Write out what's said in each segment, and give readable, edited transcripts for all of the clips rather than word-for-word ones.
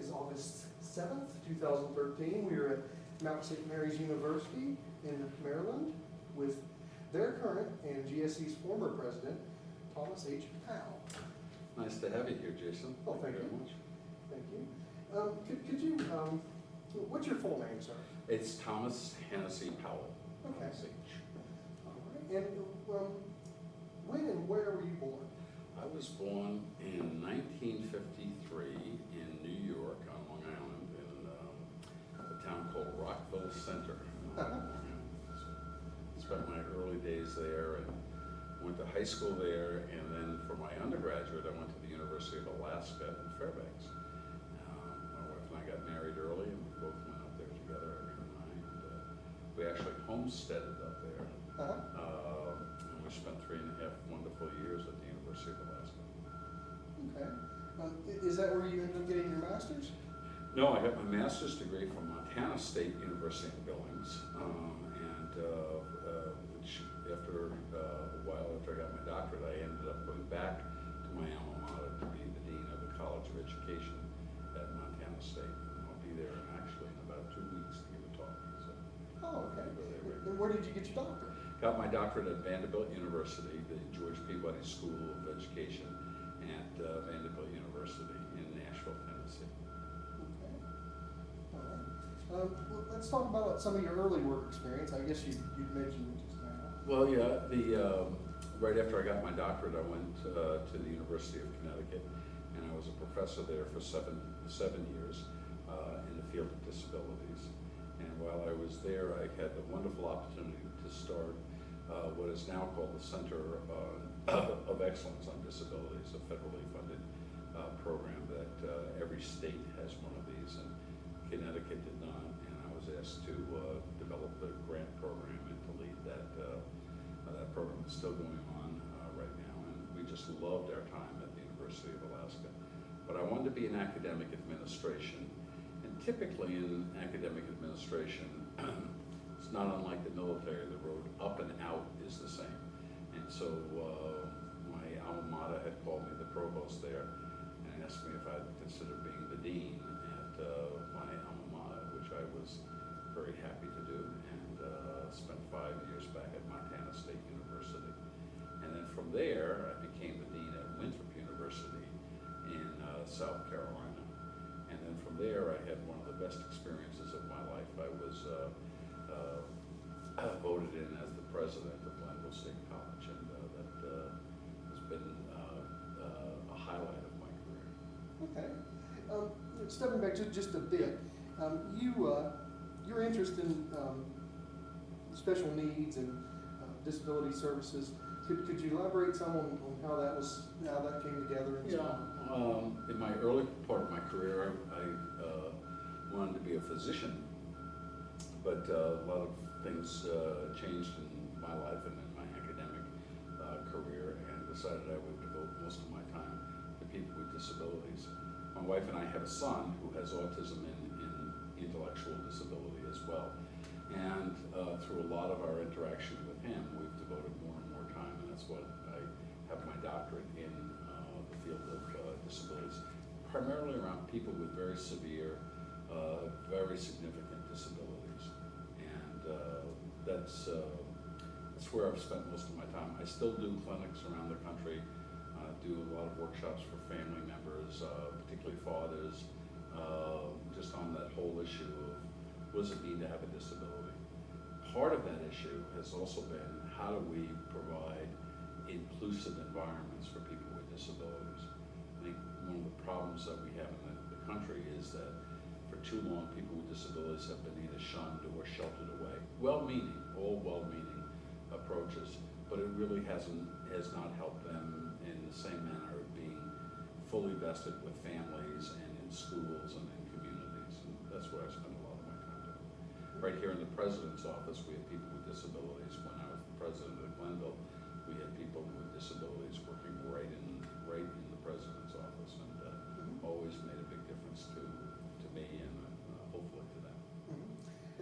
is August 7th, 2013. We are at Mount St. Mary's University in Maryland with their current and GSC's former president, Thomas H. Powell. Nice to have you here, Jason. Well, thank you very much. Thank you. Could you, what's your full name, sir? It's Thomas Hennessy Powell. Okay. Thomas H. All right. And when and where were you born? I was born in 1953 in New York on Long Island in a town called Rockville Center. Spent my early days there and went to high school there, and then for my undergraduate I went to the University of Alaska in Fairbanks. My wife and I got married early and we both went up there together, and we actually homesteaded up there. And we spent 3.5 wonderful years at the University of Alaska. Okay. Is that where you ended up getting your master's? No, I got my master's degree from Montana State University in Billings, which after a while after I got my doctorate, I ended up going back to my alma mater to be the dean of the College of Education at Montana State. And I'll be there actually in about 2 weeks to give a talk. So Oh, okay. And where did you get your doctorate? got my doctorate at Vanderbilt University, the George Peabody School of Education at Vanderbilt University in Nashville, Tennessee. Okay. All right. Well, let's talk about some of your early work experience. I guess you mentioned it just now. Well, yeah, right after I got my doctorate, I went to the University of Connecticut, and I was a professor there for seven years in the field of disabilities. And while I was there, I had the wonderful opportunity to start what is now called the Center of Excellence on Disabilities, a federally funded program that every state has one of these, and Connecticut did not. And I was asked to develop the grant program and to lead that program. Is still going on right now, and we just loved our time at the University of Alaska. But I wanted to be in academic administration, and typically in academic administration, it's not unlike the military. The road up and out is the same. And so my alma mater had called me, the provost there, and asked me if I'd consider being the dean at my alma mater, which I was very happy to do, and spent 5 years back at Montana State University. And then from there, I became the dean at Winthrop University in South Carolina. And then from there, I had one of the best experiences of my life. I was voted in as the president of Glenville State College, and that has been a highlight of my career. Okay. Stepping back just a bit, your interest in special needs and disability services, could you elaborate some on how that came together? And Yeah. In my early part of my career, I wanted to be a physician, but a lot of things changed in my life and in my academic career, and decided I would devote most of my time to people with disabilities. My wife and I have a son who has autism and intellectual disability as well. And through a lot of our interaction with him, we've devoted more and more time, and that's what I have my doctorate in the field of disabilities, primarily around people with very severe, very significant disabilities. And that's where I've spent most of my time. I still do clinics around the country, do a lot of workshops for family members, particularly fathers, just on that whole issue of what does it mean to have a disability. Part of that issue has also been how do we provide inclusive environments for people with disabilities. I think one of the problems that we have in the country is that for too long people with disabilities have been either shunned or sheltered away. Well-meaning, all well-meaning approaches, but it really has not helped them in the same manner of being fully vested with families and in schools and in communities, and that's where I spend a lot of my time doing. Right here in the president's office, we have people with disabilities. When I was the president of Glenville, we had people with disabilities working right in the president's office, and always made a big difference to me and hopefully to them.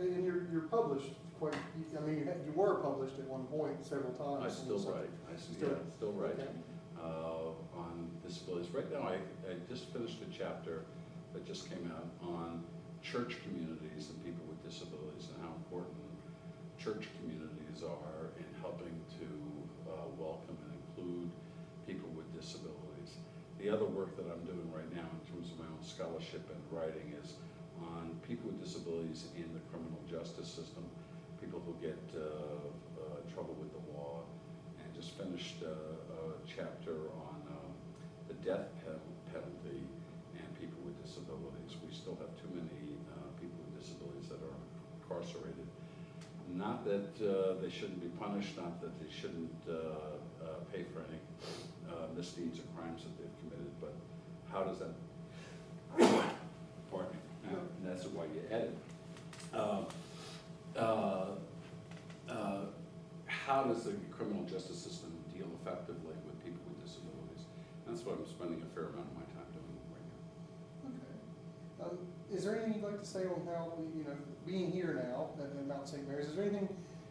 And you're published quite. I mean, you were published at one point several times. I still write. I still write okay. On disabilities. Right now, I just finished a chapter that just came out on church communities and people with disabilities and how important church communities are in helping to welcome and include people with disabilities. The other work that I'm doing right now in terms of my own scholarship and writing is on people with disabilities in the criminal justice system, people who get trouble with the law, and just finished a chapter on the death penalty and people with disabilities. We still have too many people with disabilities that are incarcerated. Not that they shouldn't be punished, not that they shouldn't pay for any misdeeds or crimes that they've committed, but how does that, pardon me, and that's why you edit. How does the criminal justice system deal effectively with people with disabilities? That's what I'm spending a fair amount of my time doing right now. Okay. Is there anything you'd like to say on how, being here now at Mount St. Mary's, is there anything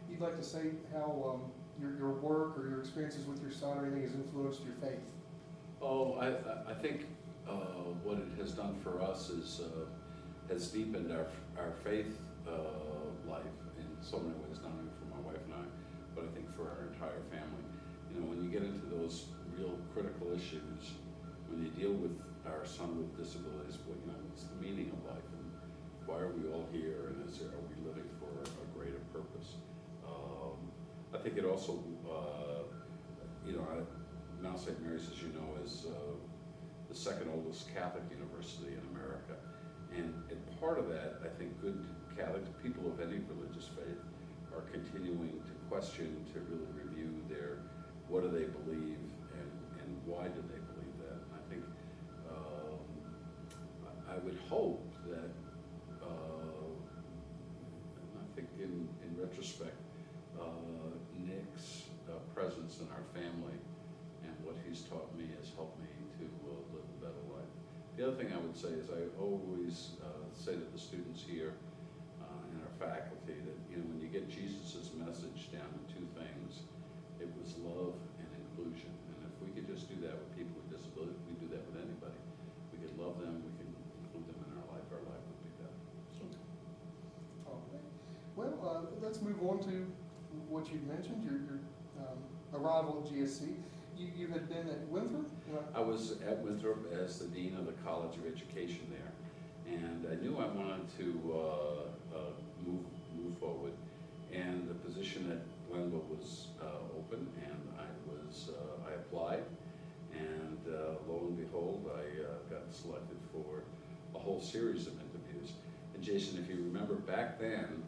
you'd like to say how your work or your experiences with your son or anything has influenced your faith? Oh, I think what it has done for us is has deepened our faith life in so many ways, not only for my wife and I, but I think for our entire family. When you get into those real critical issues, when you deal with our son with disabilities, it's the meaning of life, and why are we all here, and are we living for a greater purpose? I think it also, Mount St. Mary's, as you know, is the second oldest Catholic university in America, and part of that, I think, good Catholic people of any religious faith are continuing to question, to really review what do they believe, and why do they believe that. And I think I would hope that, and I think in retrospect, Nick's presence in our family and what he's taught me has helped me to live a better life. The other thing I would say is I always say to the students here and our faculty that when you get Jesus' message down to two things, it was love and inclusion. And if we could just do that with people with disabilities, we do that with anybody. We could love them, we can include them in our life would be better. All right. Well, let's move on to what you mentioned, your arrival at GSC. You had been at Winthrop? I was at Winthrop as the Dean of the College of Education there, and I knew I wanted to move forward, and the position at Glenville was open, and I applied, and lo and behold, I got selected for a whole series of interviews. And Jason, if you remember back then,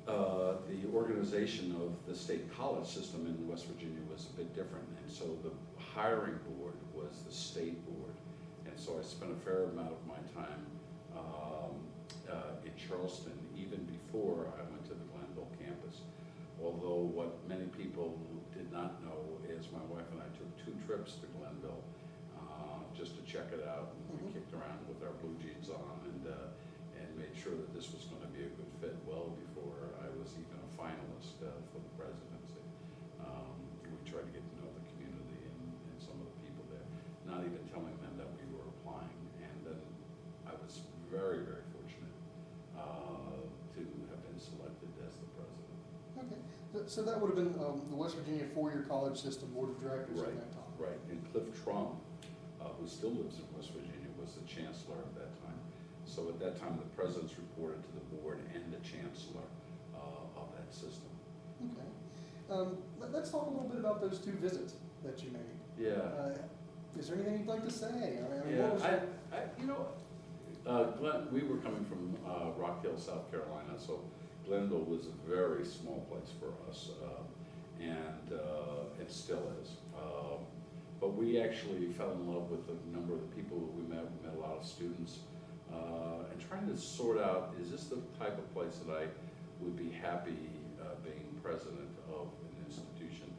the organization of the state college system in West Virginia was a bit different, and so the hiring board was the state board, and so I spent a fair amount of my time in Charleston, even before I went to the Glenville campus. Although what many people did not know is my wife and I took 2 trips to Glenville just to check it out, and we kicked around with our blue jeans on and made sure that this was going to be a good fit well before I was even a finalist for the presidency. We tried to get to know the community and some of the people there, not even telling them that we were applying. And then I was very, very fortunate to have been selected as the president. Okay, so that would have been the West Virginia 4-year college system board of directors at that time. Right, and Cliff Trum, who still lives in West Virginia, was the chancellor at that time. So at that time, the presidents reported to the board and the chancellor of that system. Okay. Let's talk a little bit about those 2 visits that you made. Yeah. Is there anything you'd like to say? Glenn, we were coming from Rock Hill, South Carolina, so Glenville was a very small place for us, and it still is. But we actually fell in love with a number of the people that we met. We met a lot of students, and trying to sort out, is this the type of place that I would be happy being president of an institution,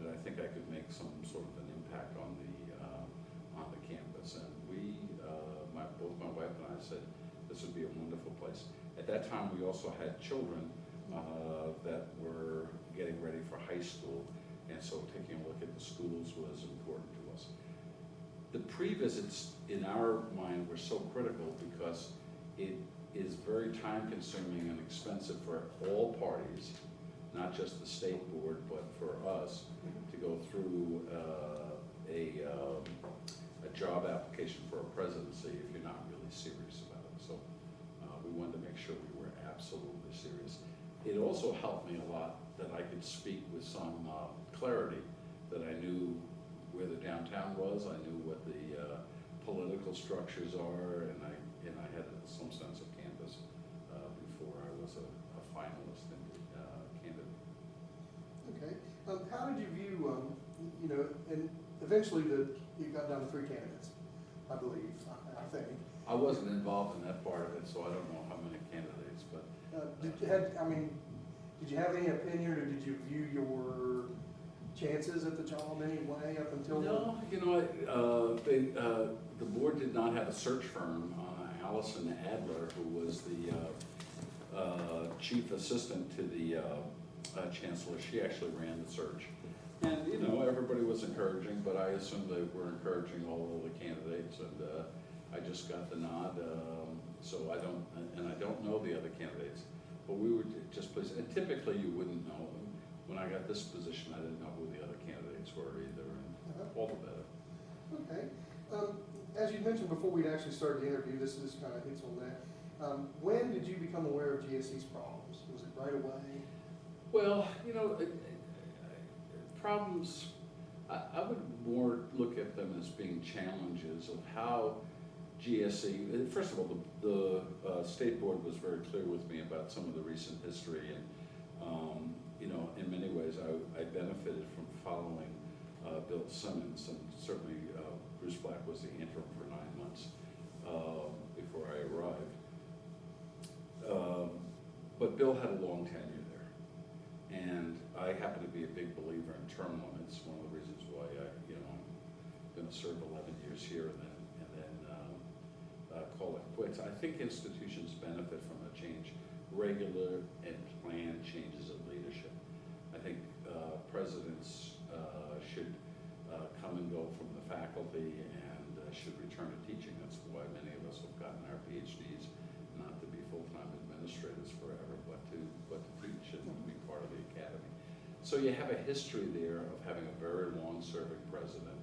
that I think I could make some sort of an impact on the campus. And we, both my wife and I said, this would be a wonderful place. At that time, we also had children that were getting ready for high school, and so taking a look at the schools was important to us. The pre-visits in our mind were so critical because it is very time consuming and expensive for all parties, not just the state board, but for us to go through a job application for a presidency if you're not really serious about it. So we wanted to make sure we were absolutely serious. It also helped me a lot that I could speak with some clarity, that I knew where the downtown was, I knew what the political structures are, and I had some sense of campus before I was a finalist and candidate. Okay. How did you view, and eventually you got down to 3 candidates, I believe, I think. I wasn't involved in that part of it, so I don't know how many candidates, but. Did you have any opinion, or did you view your chances at the job anyway up until? No, the board did not have a search firm. Allison Adler, who was the chief assistant to the chancellor, she actually ran the search. And, everybody was encouraging, but I assumed they were encouraging all of the candidates, and I just got the nod. So I don't know the other candidates, but we were just pleased. And typically you wouldn't know them. When I got this position, I didn't know who the other candidates were either, and all the better. Okay. As you mentioned before we'd actually started the interview, this kind of hits on that. When did you become aware of GSE's problems? Was it right away? Well, problems, I would more look at them as being challenges of how GSE, first of all, the state board was very clear with me about some of the recent history, and in many ways I benefited from following Bill Simmons, and certainly Bruce Black was the interim for 9 months before I arrived. But Bill had a long tenure there, and I happen to be a big believer in term limits. One of the reasons why I'm going to serve 11 years here and then call it quits. I think institutions benefit from a change, regular and planned changes of leadership. I think presidents should come and go from the faculty and should return to teaching. That's why many of us have gotten our PhDs, not to be full-time administrators forever, but to teach and be part of the academy. So you have a history there of having a very long-serving president.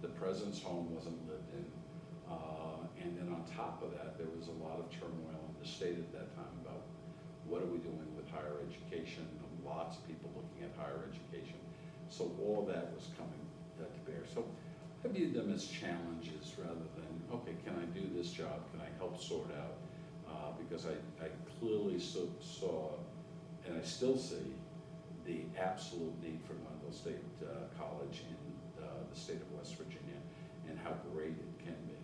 The president's home wasn't lived in. And then on top of that, there was a lot of turmoil in the state at that time about what are we doing with higher education, lots of people looking at higher education. So all that was coming to bear. So I viewed them as challenges rather than, okay, can I do this job? Can I help sort out? Because I clearly saw, and I still see, the absolute need for Glenville State College in the state of West Virginia and how great it can be.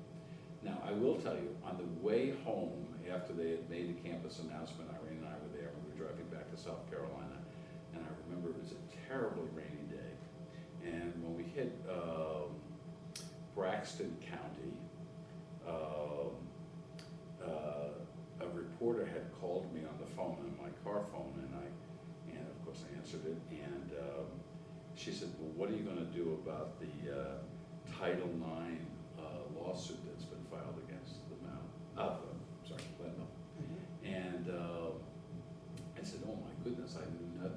Now, I will tell you, on the way home, after they had made the campus announcement, Irene and I were there, and we were driving back to South Carolina, and I remember it was a terribly rainy day. And when we hit Braxton County, a reporter had called me on the phone, on my car phone, and of course I answered it, and she said, well, what are you going to do about the Title IX lawsuit that's been filed against the Glenville? And I said, oh my goodness,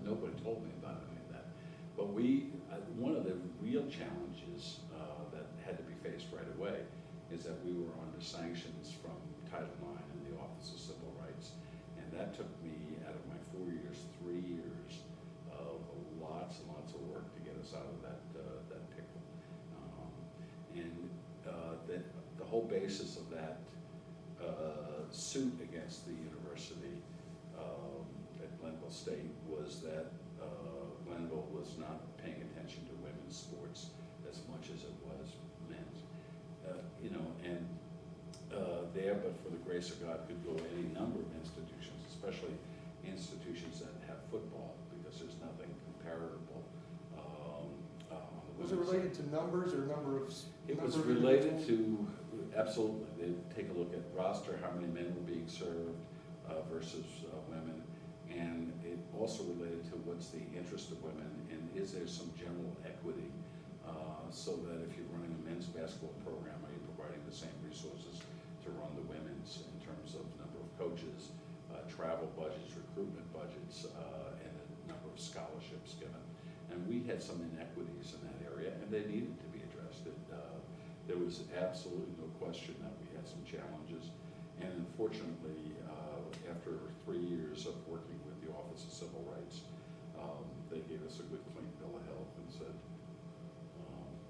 nobody told me about any of that. But one of the real challenges that had to be faced right away is that we were under sanctions from Title IX and the Office of Civil Rights. And that took me, out of my 4 years, 3 years of lots and lots of work to get us out of that pickle. The whole basis of that suit against the university at Glenville State was that Glenville was not paying attention to women's sports as much as it was men's. There, but for the grace of God, could go any number of institutions, especially institutions that have football, because there's nothing comparable on the Was it women's related side. to numbers or number of? It was number of related individuals? to, absolutely, they take a look at roster, how many men were being served versus women, and it also related to what's the interest of women, and is there some general equity, so that if you're running a men's basketball program or you're the same resources to run the women's in terms of number of coaches, travel budgets, recruitment budgets, and the number of scholarships given. And we had some inequities in that area, and they needed to be addressed. There was absolutely no question that we had some challenges. And unfortunately, after 3 years of working with the Office of Civil Rights, they gave us a good, clean bill of health and said,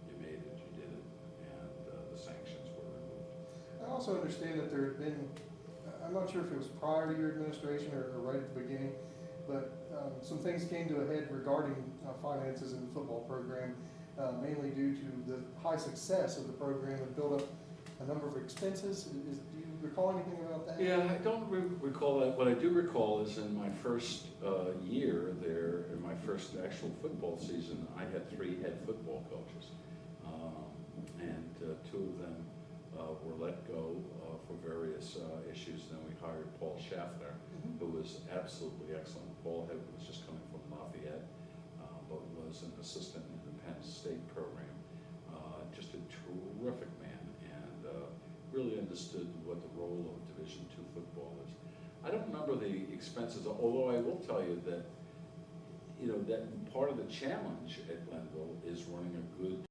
you made it, you did it, and the sanctions were removed. I also understand that there had been, I'm not sure if it was prior to your administration or right at the beginning, but some things came to a head regarding finances in the football program, mainly due to the high success of the program and built up a number of expenses. Do you recall anything about that? Yeah, I don't recall that. What I do recall is in my first year there, in my first actual football season, I had 3 head football coaches. And 2 of them were let go for various issues. Then we hired Paul Schaffner, who was absolutely excellent. Paul was just coming from Lafayette, but was an assistant in the Penn State program. Just a terrific man, and really understood what the role of Division II football is. I don't remember the expenses, although I will tell you that, that part of the challenge at Glenville is running a good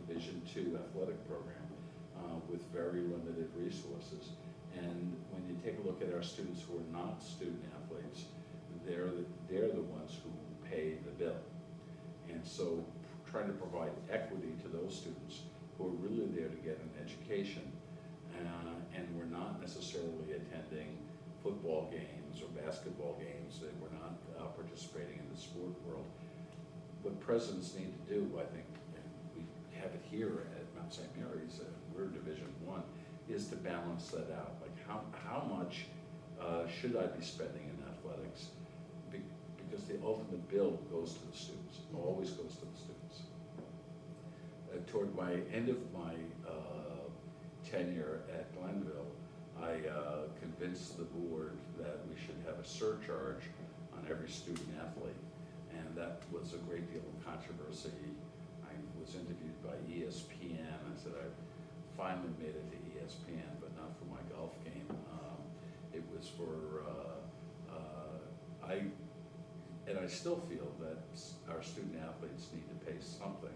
Division II athletic program with very limited resources. And when you take a look at our students who are not student athletes, they're the ones who pay the bill. And so trying to provide equity to those students who are really there to get an education, and we're not necessarily attending football games or basketball games, and we're not participating in the sport world. What presidents need to do, I think, and we have it here at Mount St. Mary's, we're Division I, is to balance that out. Like how much should I be spending in athletics? Because the ultimate bill goes to the students, always goes to the students. Toward my end of my tenure at Glenville, I convinced the board that we should have a surcharge on every student athlete, and that was a great deal of controversy. I was interviewed by ESPN. I said I finally made it to ESPN, but not for my golf game. It was for I still feel that our student athletes need to pay something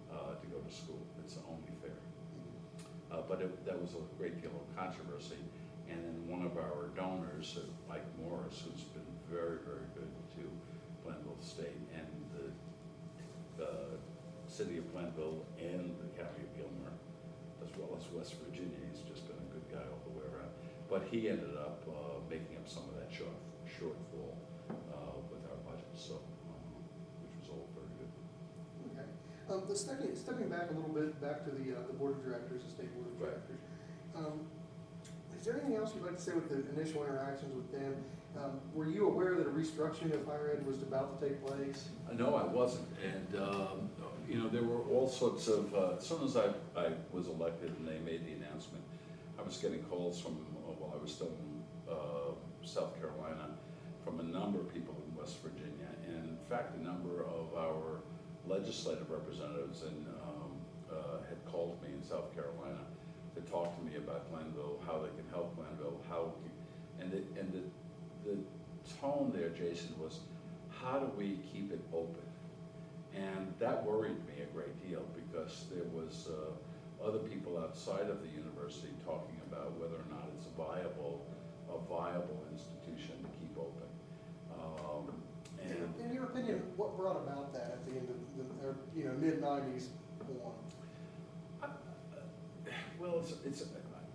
to go to school. It's only fair. But that was a great deal of controversy. And then one of our donors, Mike Morris, who's been very, very good to Glenville State and the city of Glenville and the county of Gilmer, as well as West Virginia. He's just been a good guy all the way around. But he ended up making up some of that shortfall with our budget, so which was all very good. Okay. Stepping back a little bit, back to the board of directors, the state board of directors. Is there anything else you'd like to say with the initial interactions with them? Were you aware that a restructuring of higher ed was about to take place? No, I wasn't, and there were all sorts of. As soon as I was elected and they made the announcement, I was getting calls from while I was still in South Carolina from a number of people in West Virginia, and in fact, a number of our legislative representatives had called me in South Carolina to talk to me about Glenville, how they can help Glenville, the tone there, Jason, was how do we keep it open? And that worried me a great deal because there was other people outside of the university talking about whether or not it's a viable institution to keep open. In your opinion, what brought about that at the end of the mid-90s on? Well,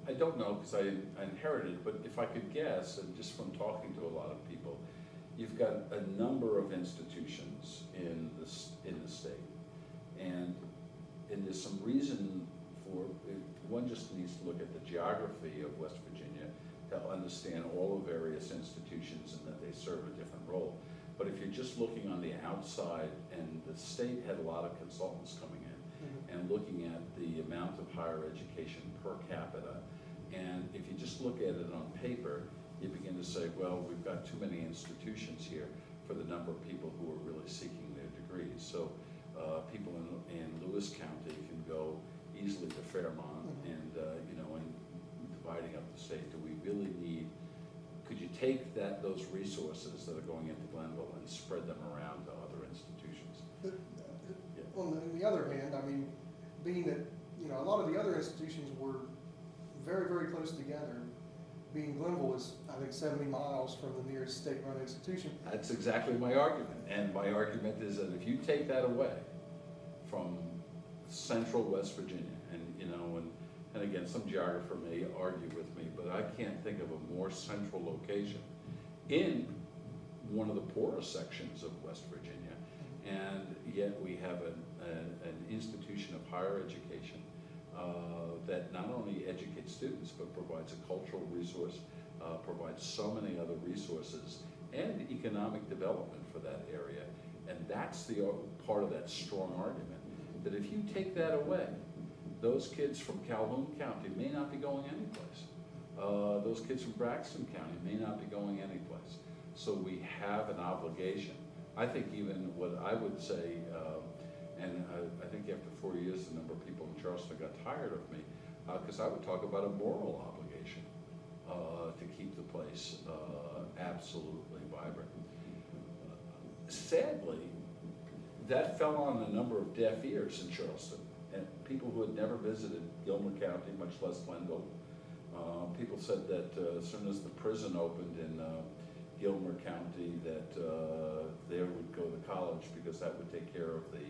I don't know because I inherited, but if I could guess, and just from talking to a lot of people, you've got a number of institutions in the state, and there's some reason for it. One just needs to look at the geography of West Virginia to understand all the various institutions and that they serve a different role. But if you're just looking on the outside, and the state had a lot of consultants coming in and looking at the amount of higher education per capita, and if you just look at it on paper, you begin to say, well, we've got too many institutions here for the number of people who are really seeking their degrees. So people in Lewis County can go easily to Fairmont and, you know, and dividing up the state. Do we really need, could you take those resources that are going into Glenville and spread them around to other institutions? But, Yeah. on the other hand, I mean, being that, you know, a lot of the other institutions were very, very close together, being Glenville is, I think, 70 miles from the nearest state-run institution. That's exactly my argument, and my argument is that if you take that away from central West Virginia, and, you know, and again, some geographer may argue with me, but I can't think of a more central location in one of the poorest sections of West Virginia, and yet we have an institution of higher education that not only educates students, but provides a cultural resource, provides so many other resources, and economic development for that area. And that's the part of that strong argument, that if you take that away, those kids from Calhoun County may not be going anyplace. Those kids from Braxton County may not be going anyplace. So we have an obligation. I think even what I would say, and I think after 4 years, the number of people in Charleston got tired of me, because I would talk about a moral obligation to keep the place absolutely vibrant. Sadly, that fell on a number of deaf ears in Charleston, and people who had never visited Gilmer County, much less Glenville. People said that as soon as the prison opened in Gilmer County, that there would go to college, because that would take care of the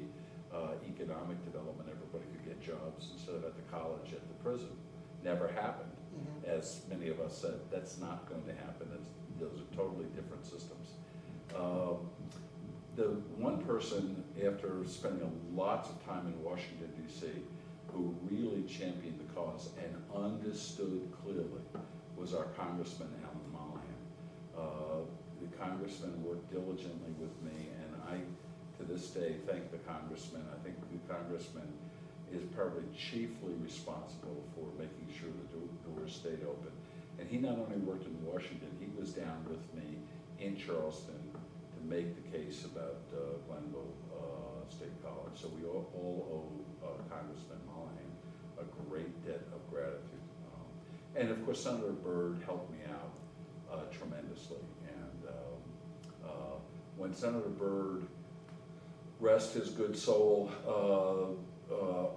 economic development. Everybody could get jobs instead of at the college at the prison. Never happened. As many of us said, that's not going to happen. Those are totally different systems. The one person, after spending lots of time in Washington, D.C., who really championed the cause and understood clearly was our Congressman, Alan Mollahan. The Congressman worked diligently with me, and I, to this day, thank the Congressman. I think the Congressman is probably chiefly responsible for making sure the doors stayed open. And he not only worked in Washington, he was down with me in Charleston to make the case about Glenville State College. So we all owe Congressman Mollahan a great debt of gratitude. And of course, Senator Byrd helped me out tremendously. And when Senator Byrd, rest his good soul,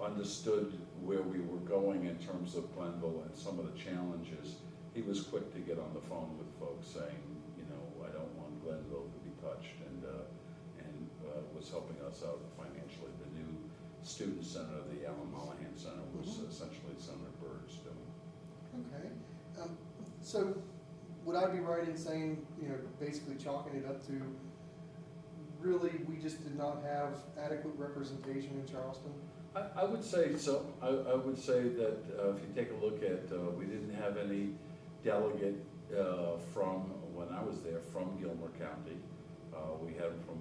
understood where we were going in terms of Glenville and some of the challenges, he was quick to get on the phone with folks saying, you know, I don't want Glenville to be touched, and was helping us out financially. The new student center, the Alan Mollahan Center, was essentially Senator Byrd's doing. Okay. So would I be right in saying, you know, basically chalking it up to really we just did not have adequate representation in Charleston? I would say so. I would say that if you take a look at, we didn't have any delegate from, when I was there, from Gilmer County. We had them from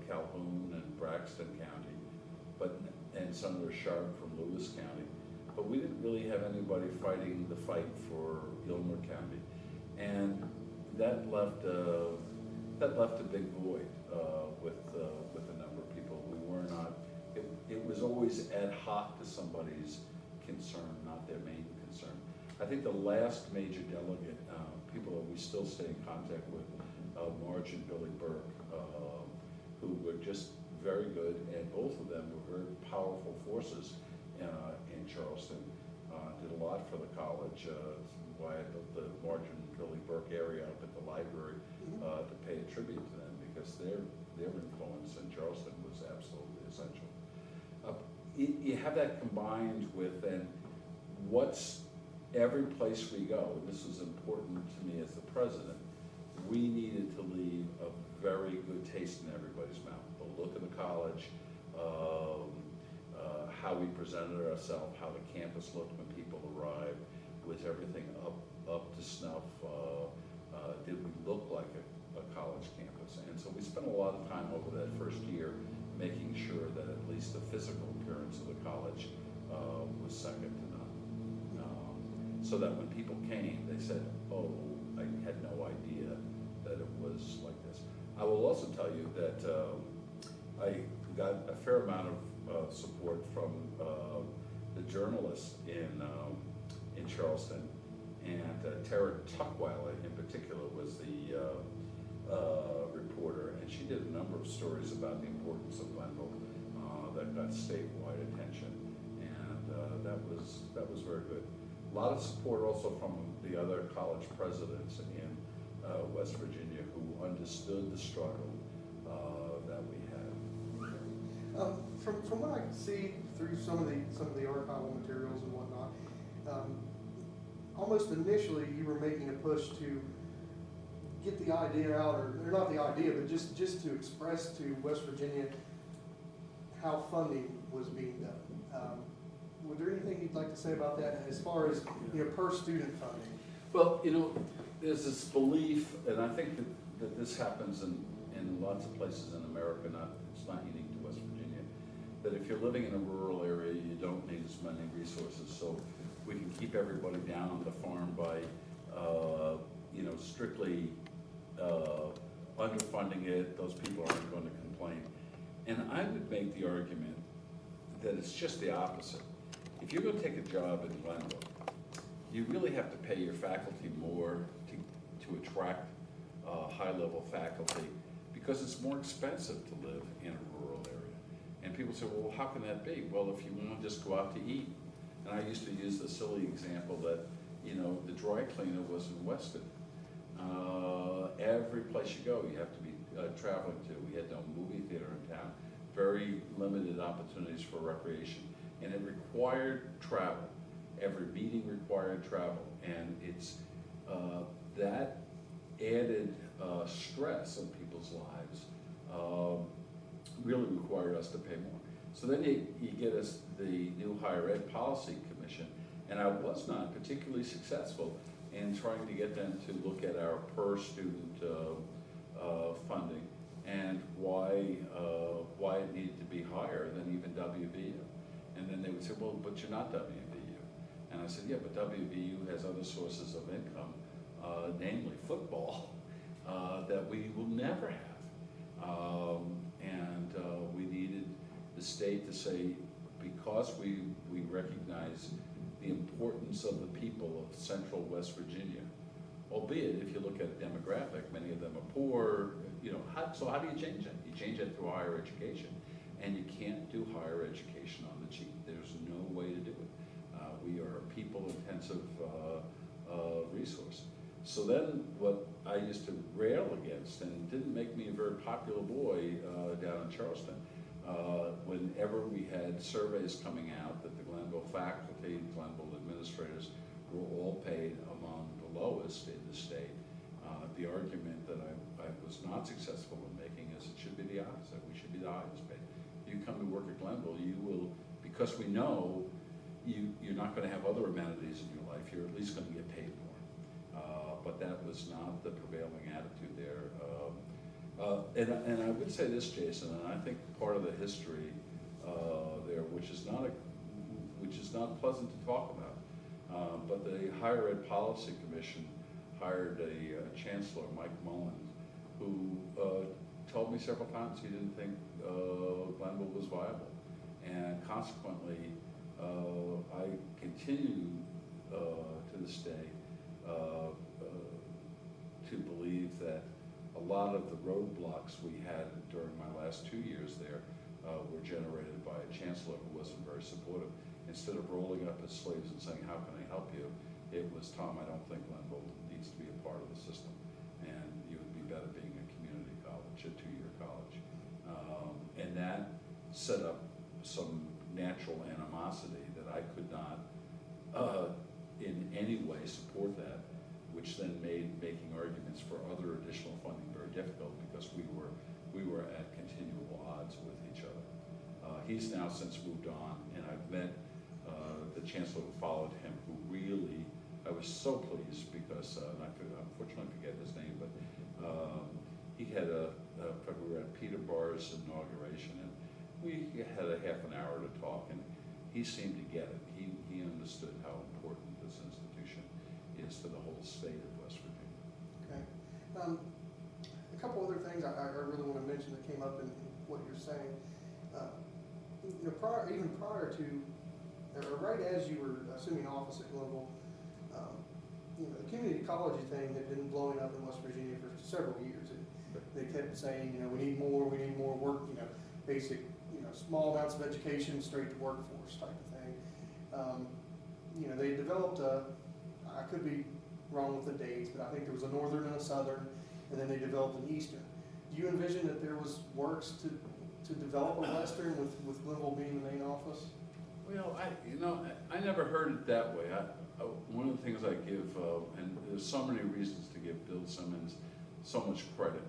Calhoun and Braxton County, and Senator Sharp from Lewis County. But we didn't really have anybody fighting the fight for Gilmer County. And that left a big void with a number of people. We were not, it was always ad hoc to somebody's concern, not their main concern. I think the last major delegate, people that we still stay in contact with, Marge and Billy Burke, who were just very good, and both of them were very powerful forces in Charleston, did a lot for the college. Why I built the Marge and Billy Burke area up at the library to pay a tribute to them, because their influence in Charleston was absolutely essential. You have that combined with then what's every place we go, and this was important to me as the president, we needed to leave a very good taste in everybody's mouth. The look of the college, how we presented ourselves, how the campus looked when people arrived, was everything up to snuff? Did we look like a college campus? And so we spent a lot of time over that first year making sure that at least the physical appearance of the college was second to none. So that when people came, they said, oh, I had no idea that it was like this. I will also tell you that I got a fair amount of support from the journalist in Charleston, and Tara Tuckweiler in particular was the reporter, and she did a number of stories about the importance of Glenville that got statewide attention, and that was very good. A lot of support also from the other college presidents in West Virginia who understood the struggle that we had. From what I can see through some of the archival materials and whatnot, almost initially you were making a push to get the idea out, or not the idea, but just to express to West Virginia how funding was being done. Was there anything you'd like to say about that as far as per student funding? Well, there's this belief, and I think that this happens in lots of places in America, it's not unique to West Virginia, that if you're living in a rural area, you don't need as many resources, so we can keep everybody down on the farm by, strictly underfunding it. Those people aren't going to complain. And I would make the argument that it's just the opposite. If you're going to take a job in Glenville, you really have to pay your faculty more to attract high-level faculty, because it's more expensive to live in a rural area. And people say, well, how can that be? Well, if you want to just go out to eat, and I used to use the silly example that, the dry cleaner was in Weston. Every place you go, you have to be traveling to. We had no movie theater in town, very limited opportunities for recreation, and it required travel. Every meeting required travel, and it's that added stress on people's lives really required us to pay more. So then you get us the new Higher Ed Policy Commission, and I was not particularly successful in trying to get them to look at our per student funding and why it needed to be higher than even WVU. And then they would say, well, but you're not WVU. And I said, yeah, but WVU has other sources of income, namely football, that we will never have. We needed the state to say, because we recognize the importance of the people of central West Virginia, albeit if you look at a demographic, many of them are poor, so how do you change that? You change that through higher education, and you can't do higher education on the cheap. There's no way to do it. We are a people-intensive resource. So then what I used to rail against, and didn't make me a very popular boy down in Charleston, whenever we had surveys coming out that the Glenville faculty, Glenville administrators were all paid among the lowest in the state, the argument that I was not successful in making is it should be the opposite. We should be the highest paid. You come to work at Glenville, you will, because we know you're not going to have other amenities in your life, you're at least going to get paid more. But that was not the prevailing attitude there. And I would say this, Jason, and I think part of the history there, which is not pleasant to talk about, but the Higher Ed Policy Commission hired a chancellor, Mike Mullins, who told me several times he didn't think Glenville was viable, and consequently, I continue to this day to believe that a lot of the roadblocks we had during my last 2 years there were generated by a chancellor who wasn't very supportive. Instead of rolling up his sleeves and saying, how can I help you? It was, Tom, I don't think Glenville needs to be a part of the system, and you would be better being a community college, a 2-year college. And that set up some natural animosity that I could not in any way support that, which then made making arguments for other additional funding very difficult because we were at continual odds with each other. He's now since moved on, and I've met the chancellor who followed him, who really, I was so pleased because, and I unfortunately forget his name, but he had we were at Peter Barr's inauguration, and we had a half an hour to talk, and he seemed to get it. He understood how important this institution is to the whole state of West Virginia. Okay. A couple other things I really want to mention that came up in what you're saying. Even prior to or right as you were assuming office at Glenville, the community college thing had been blowing up in West Virginia for several years. They kept saying, we need more work, basic, small amounts of education, straight to workforce type of thing. They developed I could be wrong with the dates, but I think there was a northern and a southern, and then they developed an eastern. Do you envision that there was works to develop a western with Glenville being the main office? Well, I never heard it that way. One of the things I give, and there's so many reasons to give Bill Simmons so much credit.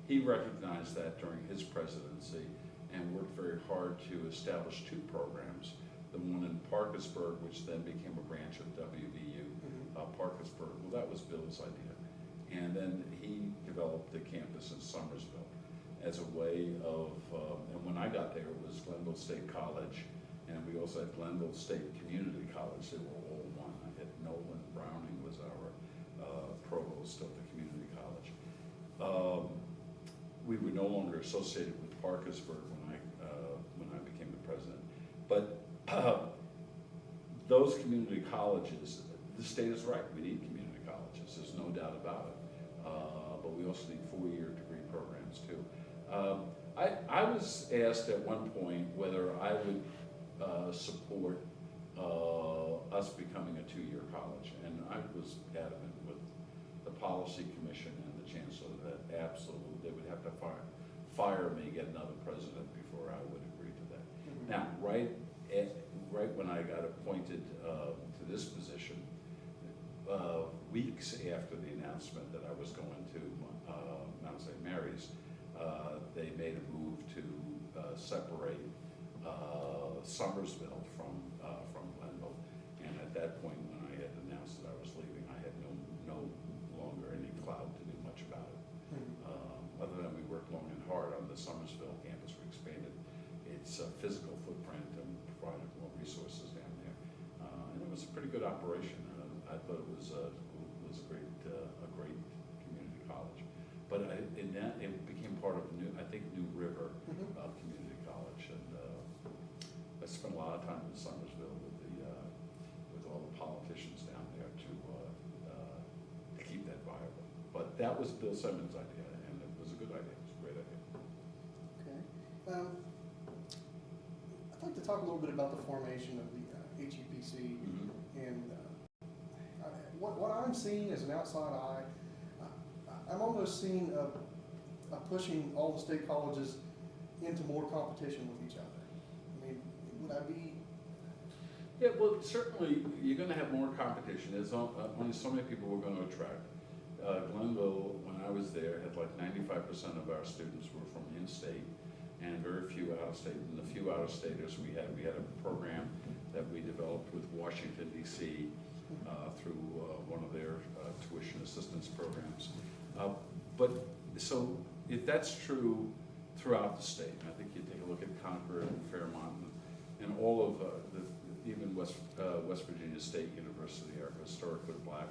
He recognized that during his presidency and worked very hard to establish two programs. The one in Parkersburg, which then became a branch of WVU, Parkersburg. Well, that was Bill's idea. And then he developed the campus in Somersville as a way of, and when I got there, it was Glenville State College, and we also had Glenville State Community College. They were all one. I had Nolan Browning was our provost of the community college. We were no longer associated with Parkersburg when I became the president. But those community colleges, the state is right, we need community colleges, there's no doubt about it. But we also need 4-year degree programs too. I was asked at one point whether I would support us becoming a 2-year college, and I was adamant with the policy commission and the chancellor that absolutely they would have to fire me, get another president before I would agree to that. Mm-hmm. Now, right when I got appointed to this position, weeks after the announcement that I was going to Mount St. Mary's, they made a move to separate Somersville from Glenville. And at that point, when I had announced that I was leaving, I had no longer any clout to do much about it. Mm-hmm. Other than we worked long and hard on the Somersville campus, we expanded its physical footprint and provided more resources down there. And it was a pretty good operation. I thought it was a great community college. But in that, it became part of New River Community College, and I spent a lot of time in Somersville with all the politicians down there to keep that viable. But that was Bill Simmons' idea, and it was a good idea. It was a great idea. Okay. I'd like to talk a little bit about the formation of the HEPC, and what I'm seeing as an outside eye. I'm almost seeing a pushing all the state colleges into more competition with each other. I mean, would I be? Yeah, well, certainly you're going to have more competition. There's only so many people we're going to attract. Glenville, when I was there, had like 95% of our students were from in-state and very few out-of-state. And the few out-of-staters we had a program that we developed with Washington, D.C. Through one of their tuition assistance programs. But so if that's true throughout the state, I think you take a look at Concord and Fairmont and all of even West Virginia State University, our historically black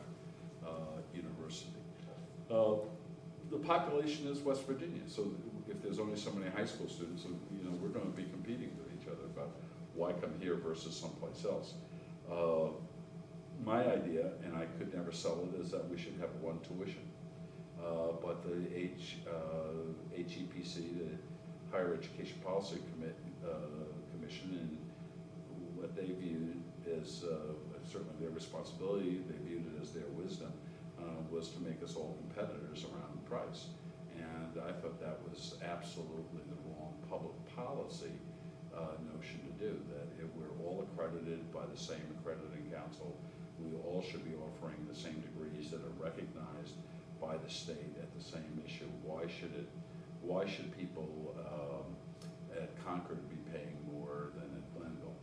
university. The population is West Virginia, so if there's only so many high school students, we're going to be competing with each other about why come here versus someplace else. My idea, and I could never sell it, is that we should have one tuition. But the HEPC, the Higher Education Policy Commission, and what they viewed as certainly their responsibility, they viewed it as their wisdom, was to make us all competitors around price. And I thought that was absolutely the wrong public policy notion to do, that if we're all accredited by the same accrediting council, we all should be offering the same degrees that are recognized by the state at the same issue. Why should people at Concord be paying more than at Glenville?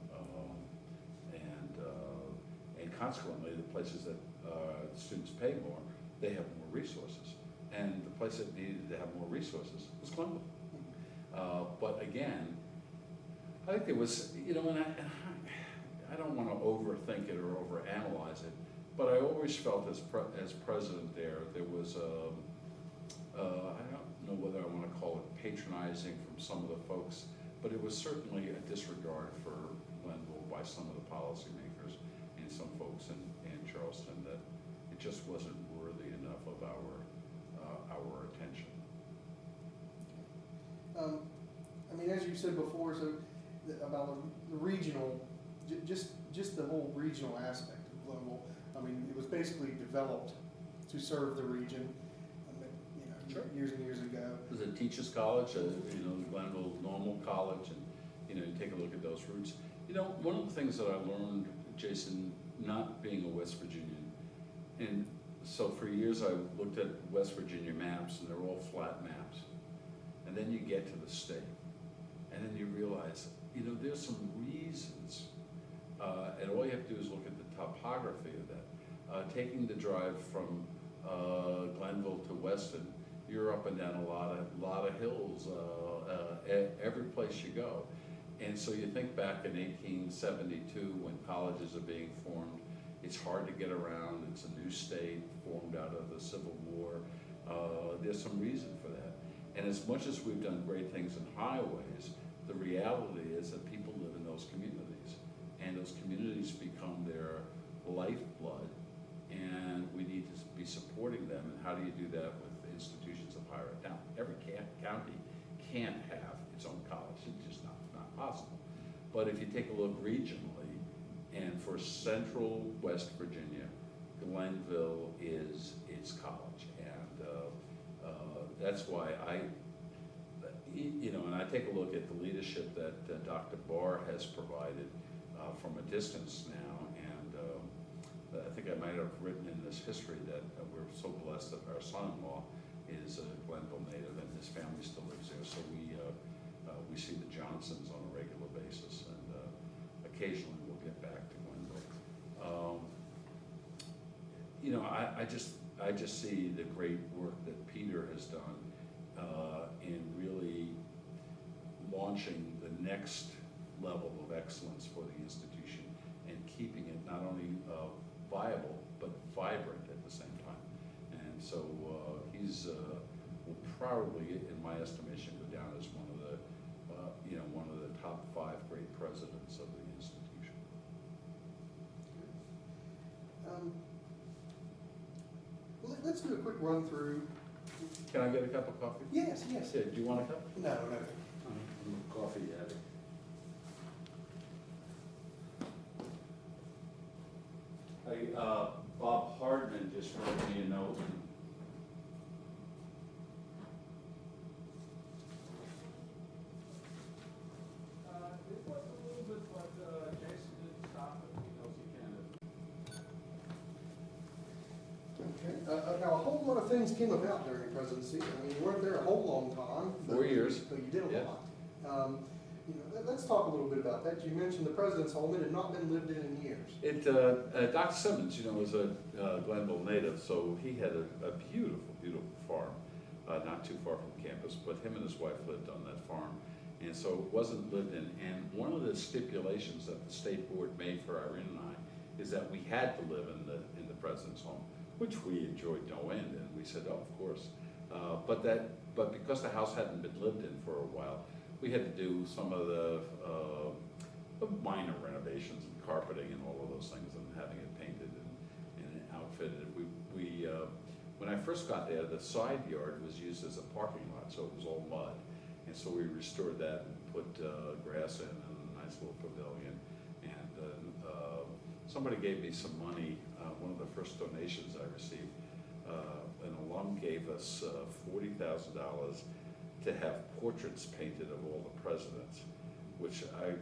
And consequently, the places that students pay more, they have more resources. And the place that needed to have more resources was Glenville. But again, I think there was, and I don't want to overthink it or overanalyze it, but I always felt as president there was I don't know whether I want to call it patronizing from some of the folks, but it was certainly a disregard for Glenville by some of the policymakers and some folks in Charleston that it just wasn't worthy enough of our attention. I mean, as you said before, so about the regional, just the whole regional aspect of Glenville. I mean, it was basically developed to serve the region, Sure. years and years ago. It was a teachers' college, Glenville Normal College, and you take a look at those roots. One of the things that I learned, Jason, not being a West Virginian, and so for years I looked at West Virginia maps, and they're all flat maps. And then you get to the state, and then you realize, there's some reasons, and all you have to do is look at the topography of that. Taking the drive from Glenville to Weston, you're up and down a lot of hills every place you go. And so you think back in 1872 when colleges are being formed, it's hard to get around, it's a new state formed out of the Civil War. There's some reason for that. And as much as we've done great things in highways, the reality is that people live in those communities, and those communities become their lifeblood, and we need to be supporting them. And how do you do that with institutions of higher ed? Now, every county can't have its own college. It's just not possible. But if you take a look regionally, and for Central West Virginia, Glenville is its college, and that's why and I take a look at the leadership that Dr. Barr has provided from a distance now, and I think I might have written in this history that we're so blessed that our son-in-law is a Glenville native, and his family still lives there, so we see the Johnsons on a regular basis, and occasionally we'll get back to Glenville. I just see the great work that Peter has done in really launching the next level of excellence for the institution and keeping it not only viable but vibrant at the same time. And so he's will probably, in my estimation, go down as one of the top 5 great presidents of the institution. Let's do a quick run through. Can I get a cup of coffee? Yes. Yeah, do you want a cup? No. I'm a coffee addict. Bob Hardman just wrote me a note. It was a little bit, but Jason didn't stop it. He knows he can. Okay. Now, a whole lot of things came about during your presidency. I mean, you weren't there a whole long time. 4 years. But you did a Yeah. lot. Let's talk a little bit about that. You mentioned the president's home. It had not been lived in years. Dr. Simmons, was a Glenville native, so he had a beautiful, beautiful farm, not too far from campus, but him and his wife lived on that farm. And so it wasn't lived in. And one of the stipulations that the state board made for Irene and I is that we had to live in the president's home, which we enjoyed no end, and we said, oh, of course. But because the house hadn't been lived in for a while, we had to do some of the minor renovations and carpeting and all of those things, and having it painted and outfitted. When I first got there, the side yard was used as a parking lot, so it was all mud. And so we restored that and put grass in and a nice little pavilion. And somebody gave me some money. One of the first donations I received, an alum gave us $40,000 to have portraits painted of all the presidents, which I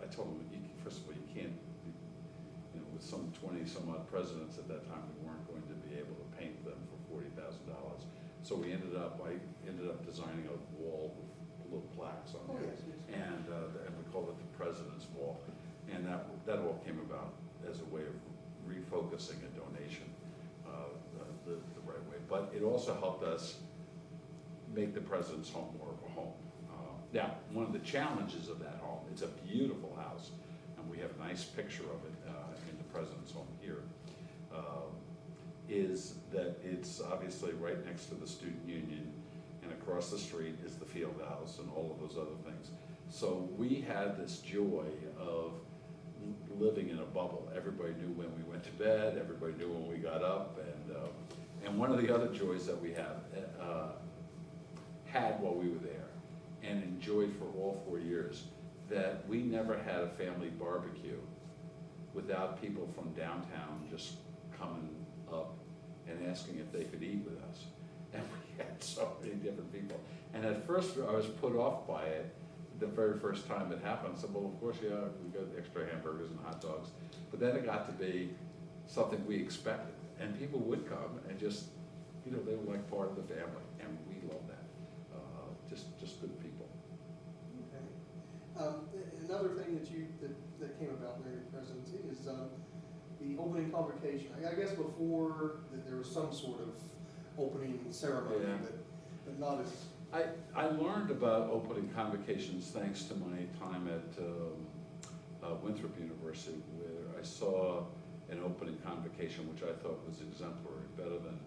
told him, first of all, you can't, with some 20 some odd presidents at that time, we weren't going to be able to paint them for $40,000. So I ended up designing a wall with little plaques on there. Yes. And we called it the President's Wall. And that all came about as a way of refocusing a donation the right way. But it also helped us make the president's home more of a home. Now, one of the challenges of that home, it's a beautiful house, and we have a nice picture of it in the president's home here, is that it's obviously right next to the student union, and across the street is the field house and all of those other things. So we had this joy of living in a bubble. Everybody knew when we went to bed, everybody knew when we got up, and one of the other joys that we had while we were there and enjoyed for all 4 years, that we never had a family barbecue without people from downtown just coming up and asking if they could eat with us. And we had so many different people. And at first I was put off by it the very first time it happened. I said, well, of course, yeah, we got extra hamburgers and hot dogs. But then it got to be something we expected. And people would come and just, you know, they were like part of the family. And we love that. Just good people. Okay. Another thing that came about during your presidency is the opening convocation. I guess before there was some sort of opening ceremony, Yeah. but not as. I learned about opening convocations thanks to my time at Winthrop University, where I saw an opening convocation which I thought was exemplary, better than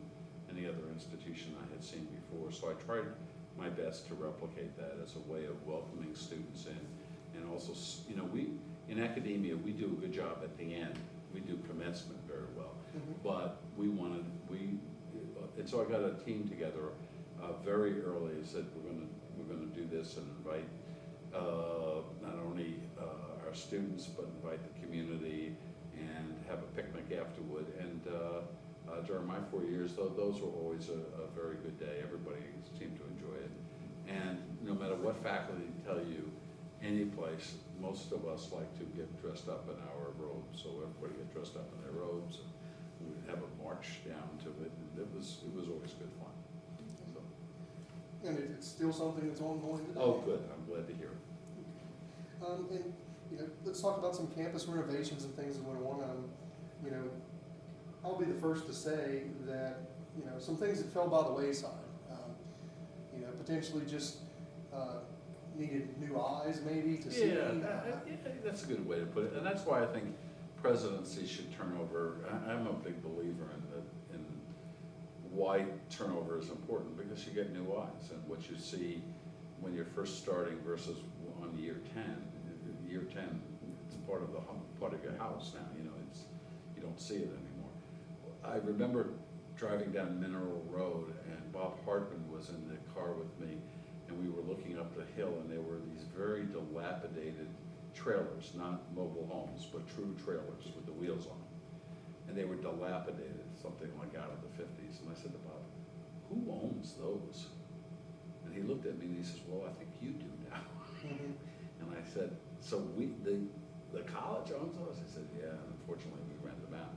any other institution I had seen before. So I tried my best to replicate that as a way of welcoming students in. And also, you know, in academia, we do a good job at the end. We do commencement very well. Mm-hmm. But and so I got a team together very early and said, we're gonna do this and invite not only our students, but invite the community and have a picnic afterward. And during my 4 years, those were always a very good day. Everybody seemed to enjoy it. And no matter what faculty tell you, any place, most of us like to get dressed up in our robes. So everybody get dressed up in their robes, and we would have a march down to it. And it was always good fun. So. And it's still something that's ongoing today. Oh, good. I'm glad to hear it. And you know, let's talk about some campus renovations and things that went on. You know, I'll be the first to say that you know some things that fell by the wayside. You know, potentially just needed new eyes, maybe to see. Yeah, that's a good way to put it. And that's why I think presidency should turn over. I'm a big believer in why turnover is important, because you get new eyes, and what you see when you're first starting versus on year 10. Year 10, it's part of your house now. You know, you don't see it anymore. I remember driving down Mineral Road, and Bob Hartman was in the car with me, and we were looking up the hill, and there were these very dilapidated trailers, not mobile homes, but true trailers with the wheels on them. And they were dilapidated, something like out of the 50s. And I said to Bob, who owns those? And he looked at me and he says, well, I think you do now. Mm-hmm. And I said, so the college owns those? He said, yeah, and unfortunately we rent them out.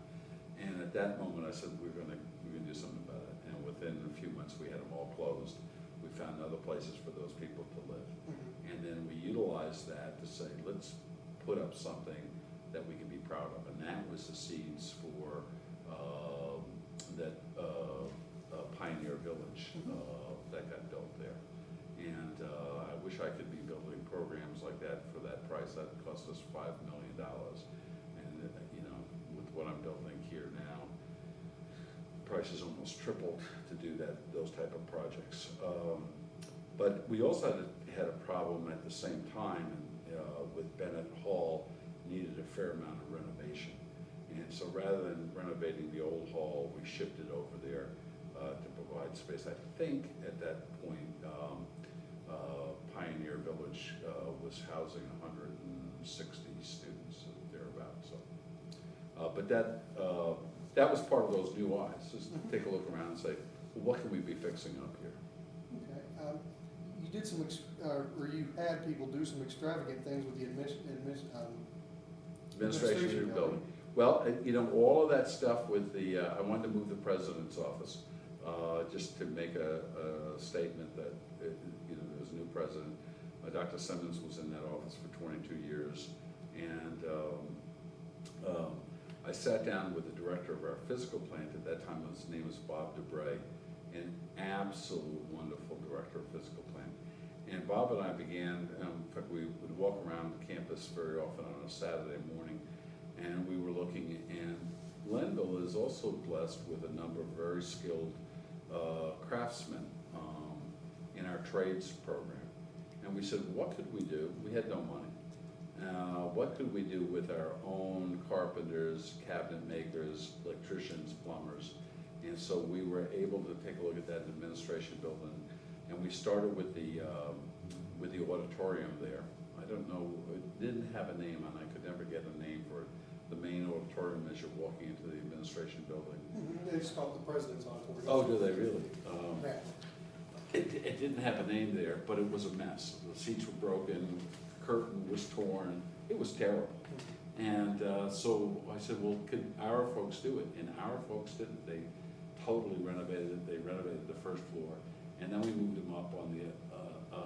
And at that moment I said, we're gonna do something about it. And within a few months we had them all closed. We found other places for those people to live. Mm-hmm. And then we utilized that to say, let's put up something that we can be proud of. And that was the seeds for that Pioneer Village that got built there. And I wish I could be building programs like that for that price. That cost us $5 million. And you know, with what I'm building here now, price has almost tripled to do those type of projects. But we also had a problem at the same time with Bennett Hall needed a fair amount of renovation. And so rather than renovating the old hall, we shifted over there to provide space. I think at that point, Pioneer Village was housing 160 students thereabouts. So, but that was part of those new eyes, just take a look around and say, well, what can we be fixing up here? Okay. You did some, or you had people do some extravagant things with the Administration building. Well, you know, all of that stuff with the, I wanted to move the president's office, just to make a statement that, you know, there's a new president. Dr. Simmons was in that office for 22 years. And I sat down with the director of our physical plant at that time. His name was Bob DeBray, an absolute wonderful director of physical plant. And Bob and I began, in fact, we would walk around the campus very often on a Saturday morning, and we were looking, and Glenville is also blessed with a number of very skilled craftsmen in our trades program. And we said, what could we do? We had no money. What could we do with our own carpenters, cabinet makers, electricians, plumbers? And so we were able to take a look at that administration building, and we started with the auditorium there. I don't know, it didn't have a name, and I could never get a name for it. The main auditorium as you're walking into the administration building. They just call it the President's Auditorium. Oh, do they really? Yeah. It didn't have a name there, but it was a mess. The seats were broken, curtain was torn, it was terrible. And so I said, well, could our folks do it? And our folks didn't. They totally renovated it. They renovated the first floor, and then we moved them up on the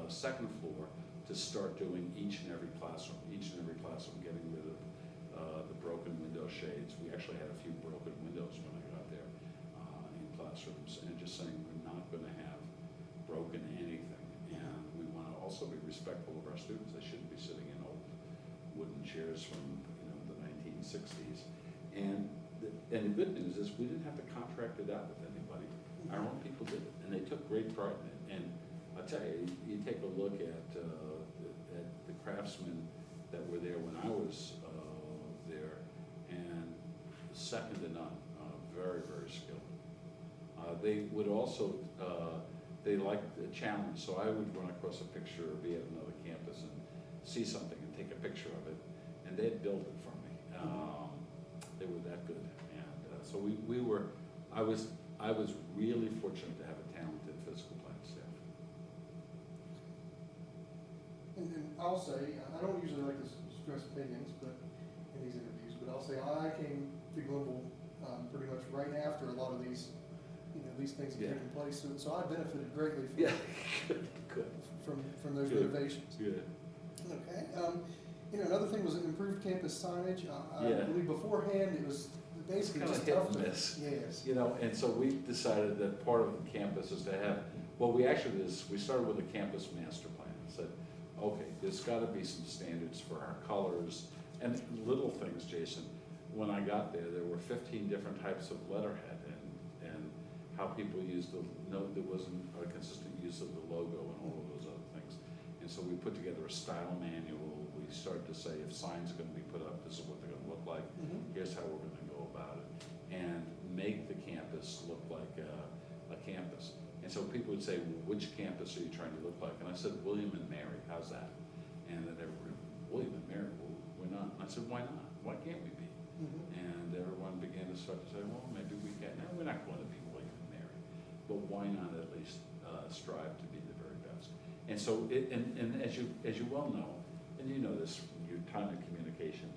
second floor to start doing each and every classroom, getting rid of the broken window shades. We actually had a few broken windows when I got there in classrooms, and just saying we're not going to have broken anything. And we want to also be respectful of our students. They shouldn't be sitting in old wooden chairs from the 1960s. And the good news is we didn't have to contract it out with anybody. Our own people did it, and they took great pride in it. And I'll tell you, you take a look at the craftsmen that were there when I was there, and second to none, very, very skilled. They would also, they liked the challenge, so I would run across a picture or be at another campus and see something and take a picture of it, and they'd build it for me. They were that good, and so I was really fortunate to have a talented physical plant staff. And I'll say, I don't usually like to stress opinions, but in these interviews, but I'll say I came to Glenville pretty much right after a lot of these, these things have taken place. So I benefited greatly from those renovations. Good. Okay. Another thing was improved campus signage. I believe beforehand it was basically Kind just of tough hit and to miss. Yes. And so we decided that part of the campus is to have, we started with a campus master plan and said, okay, there's gotta be some standards for our colors and little things, Jason. When I got there were 15 different types of letterhead and how people used there wasn't a consistent use of the logo and all of those other things. And so we put together a style manual. We started to say, if signs are gonna be put up, this is what they're gonna look like. Here's how we're gonna go about it. And make the campus look like a campus. And so people would say, well, which campus are you trying to look like? And I said, William and Mary, how's that? And then everybody, William and Mary, well, we're not. And I said, why not? Why can't we be? And everyone began to start to say, well, maybe we can. No, we're not going to be William and Mary. But why not at least strive to be the very best? And so, and as you well know, and you know this from your time in communication,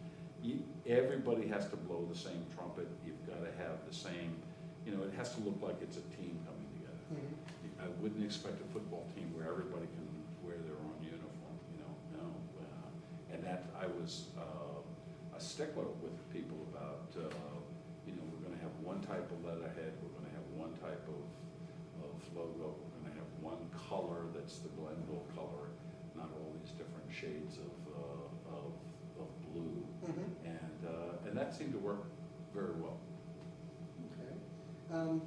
everybody has to blow the same trumpet. You've got to have the same, it has to look like it's a team coming together. I wouldn't expect a football team where everybody can wear their own uniform, no. And that I was a stickler with people about, we're going to have one type of letterhead, we're going to have one type of logo, we're going to have one color that's the Glenville color, not all these different shades of blue. And that seemed to work very well. Okay.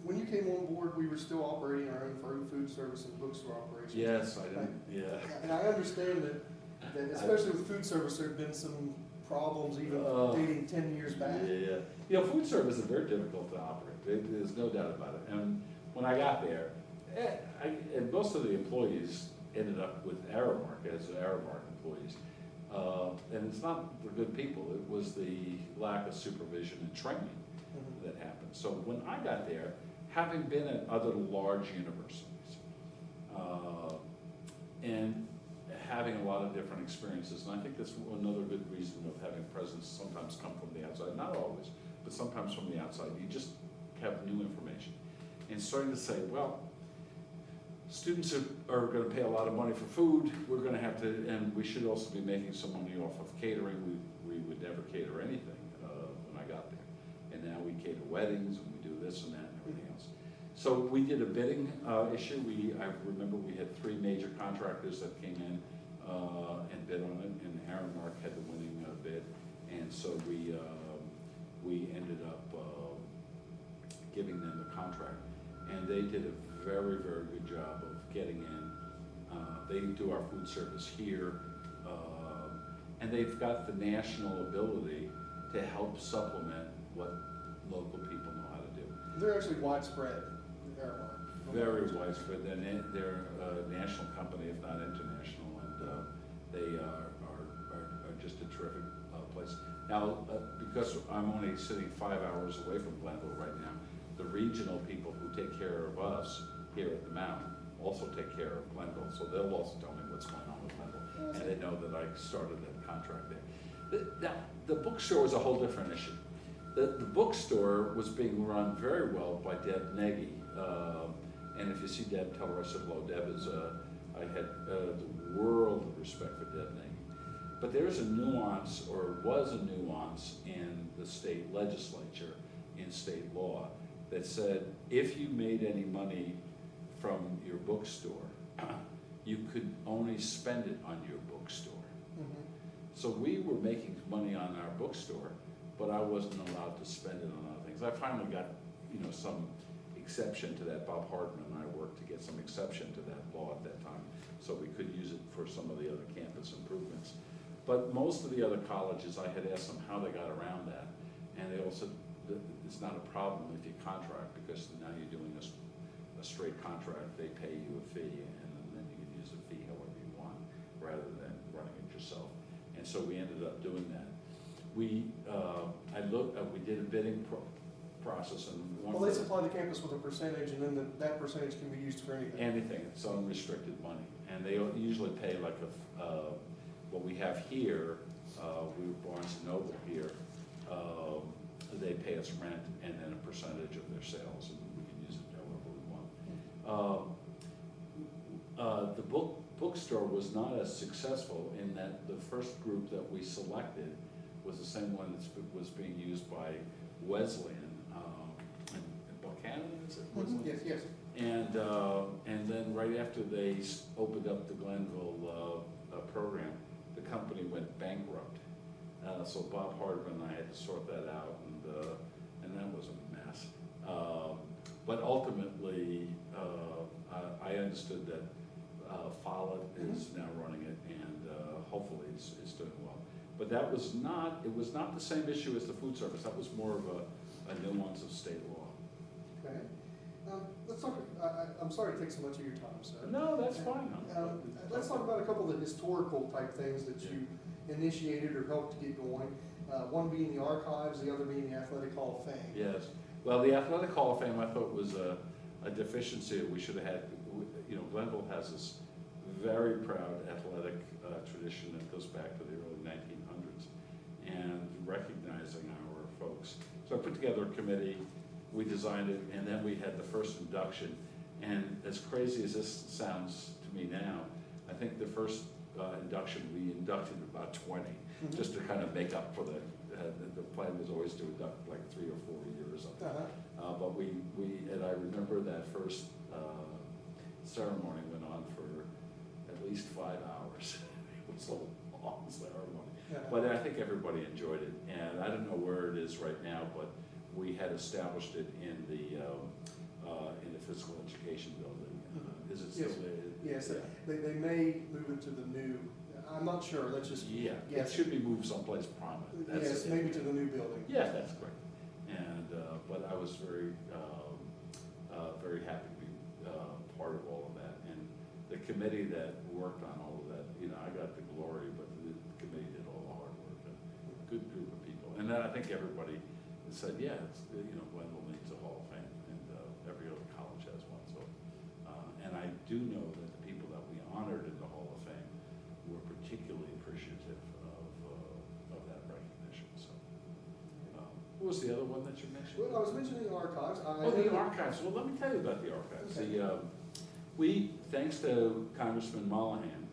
When you came on board, we were still operating our own food service and bookstore operations. Yes, I didn't, And I understand that especially with food service, there have been some problems even dating 10 years back. Food service is very difficult to operate. There's no doubt about it. And when I got there, and most of the employees ended up with Aramark as Aramark employees. And it's not the good people, it was the lack of supervision and training that happened. So when I got there, having been at other large universities, and having a lot of different experiences, and I think that's another good reason of having presidents sometimes come from the outside, not always, but sometimes from the outside, you just have new information. And starting to say, well, students are going to pay a lot of money for food. We're going to have to, and we should also be making some money off of catering. We would never cater anything when I got there. And now we cater weddings, and we do this and that and everything else. So we did a bidding issue. I remember we had 3 major contractors that came in and bid on it, and Aramark had the winning bid. And so we ended up giving them the contract. And they did a very, very good job of getting in. They do our food service here. and they've got the national ability to help supplement what local people know how to do. They're actually widespread. Very widespread, and they're a national company, if not international, and they are just a terrific place. Now, because I'm only sitting 5 hours away from Glenville right now, the regional people who take care of us here at the mountain also take care of Glenville, so they'll also tell me what's going on with Glenville, and they know that I started that contract there. Now, the bookstore was a whole different issue. The bookstore was being run very well by Deb Nagy, and if you see Deb, tell her I said hello. Deb is, I had the world of respect for Deb Nagy. But there's a nuance, or was a nuance, in the state legislature, in state law, that said if you made any money from your bookstore, you could only spend it on your bookstore. Mm-hmm. So we were making money on our bookstore, but I wasn't allowed to spend it on other things. I finally got, some exception to that. Bob Hartman and I worked to get some exception to that law at that time, so we could use it for some of the other campus improvements. But most of the other colleges, I had asked them how they got around that, and they all said that it's not a problem if you contract, because now you're doing a straight contract. They pay you a fee, and then you can use the fee however you want, rather than running it yourself. And so we ended up doing that. We did a bidding process, and Well, they supply the campus with a percentage, and then that percentage can be used for anything. anything, it's unrestricted money, and they usually pay like what we have here, we were Barnes and Noble here, they pay us rent and then a percentage of their sales, and we can use it however we want. The bookstore was not as successful in that the first group that we selected was the same one that was being used by Wesleyan, in Buchanan, is it Wesleyan? Yes, yes. And then right after they opened up the Glenville program, the company went bankrupt. So Bob Hardman and I had to sort that out, and that was a mess. But ultimately, I understood that Follett is now running it, and hopefully it's doing well. But it was not the same issue as the food service. That was more of a nuance of state law. Okay. Let's talk, I'm sorry to take so much of your time, sir. No, that's fine. Let's talk about a couple of the historical type things that you initiated or helped to get going. One being the archives, the other being the Athletic Hall of Fame. Yes. Well, the Athletic Hall of Fame, I thought, was a deficiency we should have had. Glenville has this very proud athletic tradition that goes back to the early 1900s, and recognizing our folks. So I put together a committee, we designed it, and then we had the first induction. And as crazy as this sounds to me now, I think the first induction, we inducted about 20, just to kind of make up for the plan was always to induct like 3 or 4 years of it. But and I remember that first ceremony went on for at least 5 hours. It was a long ceremony. But I think everybody enjoyed it, and I don't know where it is right now, but we had established it in the physical education building. Is it still there? Yes, Yeah. they may move it to the new, I'm not sure, let's just Yeah, guess. it should be moved someplace prominent. Yes, maybe to the new building. Yeah, that's great. And, but I was very happy to be part of all of that. And the committee that worked on all of that, I got the glory, but the committee did all the hard work. A good group of people. And then I think everybody said, yeah, Glenville needs a Hall of Fame, and every other college has one. So, and I do know that the people that we honored in the Hall of Fame were particularly appreciative of that recognition. So, what was the other one that you mentioned? Well, I was mentioning the archives. The archives. Well, let me tell you about the archives. Okay. We, thanks to Congressman Mollahan,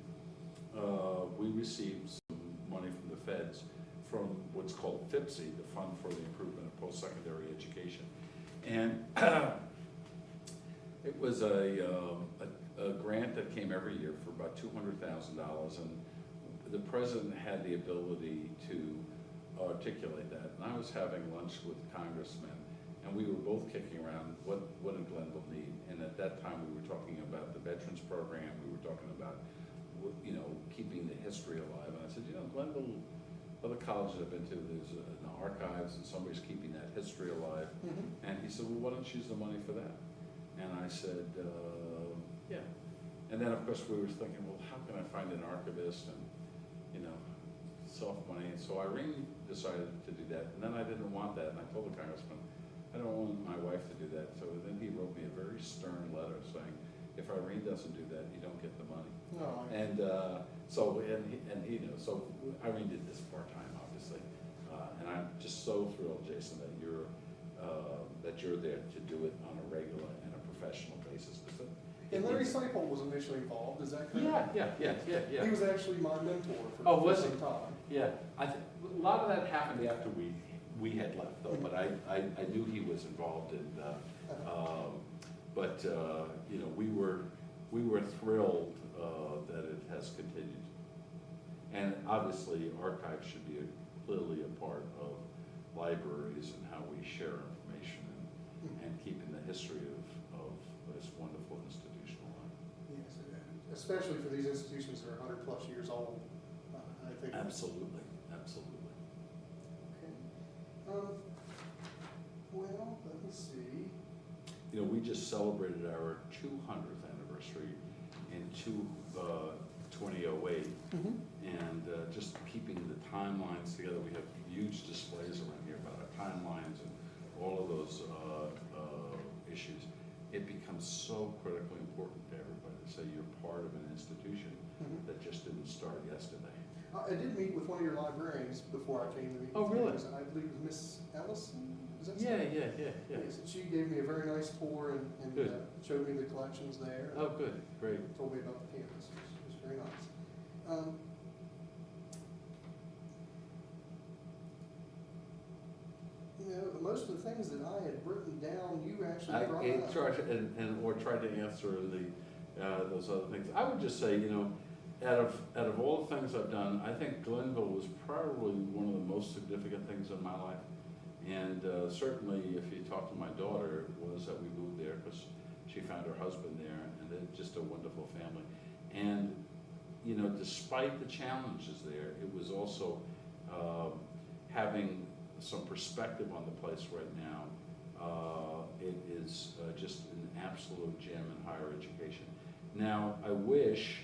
we received some money from the feds from what's called FIPSE, the Fund for the Improvement of Post-Secondary Education. And it was a grant that came every year for about $200,000, and the president had the ability to articulate that. And I was having lunch with congressmen, and we were both kicking around what did Glenville need. And at that time, we were talking about the veterans program. We were talking about you know, keeping the history alive. And I said, you know, Glenville, other colleges I've been to, there's an archives and somebody's keeping that history alive. Mm-hmm. And he said, well, why don't you use the money for that? And I said, yeah. And then, of course, we were thinking, well, how can I find an archivist and, you know, soft money? And so Irene decided to do that. And then I didn't want that. And I told the congressman, I don't want my wife to do that. So then he wrote me a very stern letter saying, if Irene doesn't do that, you don't get the money. No, And and he knew. So Irene did this part-time, obviously. And I'm just so thrilled, Jason, that you're there to do it on a regular and a professional basis. and Larry Seipold was initially involved, is that correct? Yeah. He was actually my mentor Oh, for was some he? time. Yeah, a lot of that happened after we had left though, but I knew he was involved in, you know, we were thrilled that it has continued. And obviously, archives should be clearly a part of libraries and how we share information and keeping the history of this wonderful institutional life. Yes, especially for these institutions that are 100+ years old, I think. Absolutely. Okay. Well, let me see. You know, we just celebrated our 200th anniversary in 2008, Mm-hmm. and just keeping the timelines together. We have huge displays around here about our timelines and all of those issues. It becomes so critically important to everybody to say you're part of an institution Mm-hmm. that just didn't start yesterday. I did meet with one of your librarians before I came to meet Oh, with you. really? I believe it was Miss Ellison, is that so? Yeah. Yes, and she gave me a very nice tour and Good. showed me the collections there. Oh, good, great. Told me about the campus, it was very nice. You know, most of the things that I had written down, you actually brought up. Or tried to answer those other things. I would just say, you know, out of all the things I've done, I think Glenville was probably one of the most significant things in my life. And certainly, if you talk to my daughter, it was that we moved there because she found her husband there, and they're just a wonderful family. And you know, despite the challenges there, it was also having some perspective on the place right now. It is just an absolute gem in higher education. Now, I wish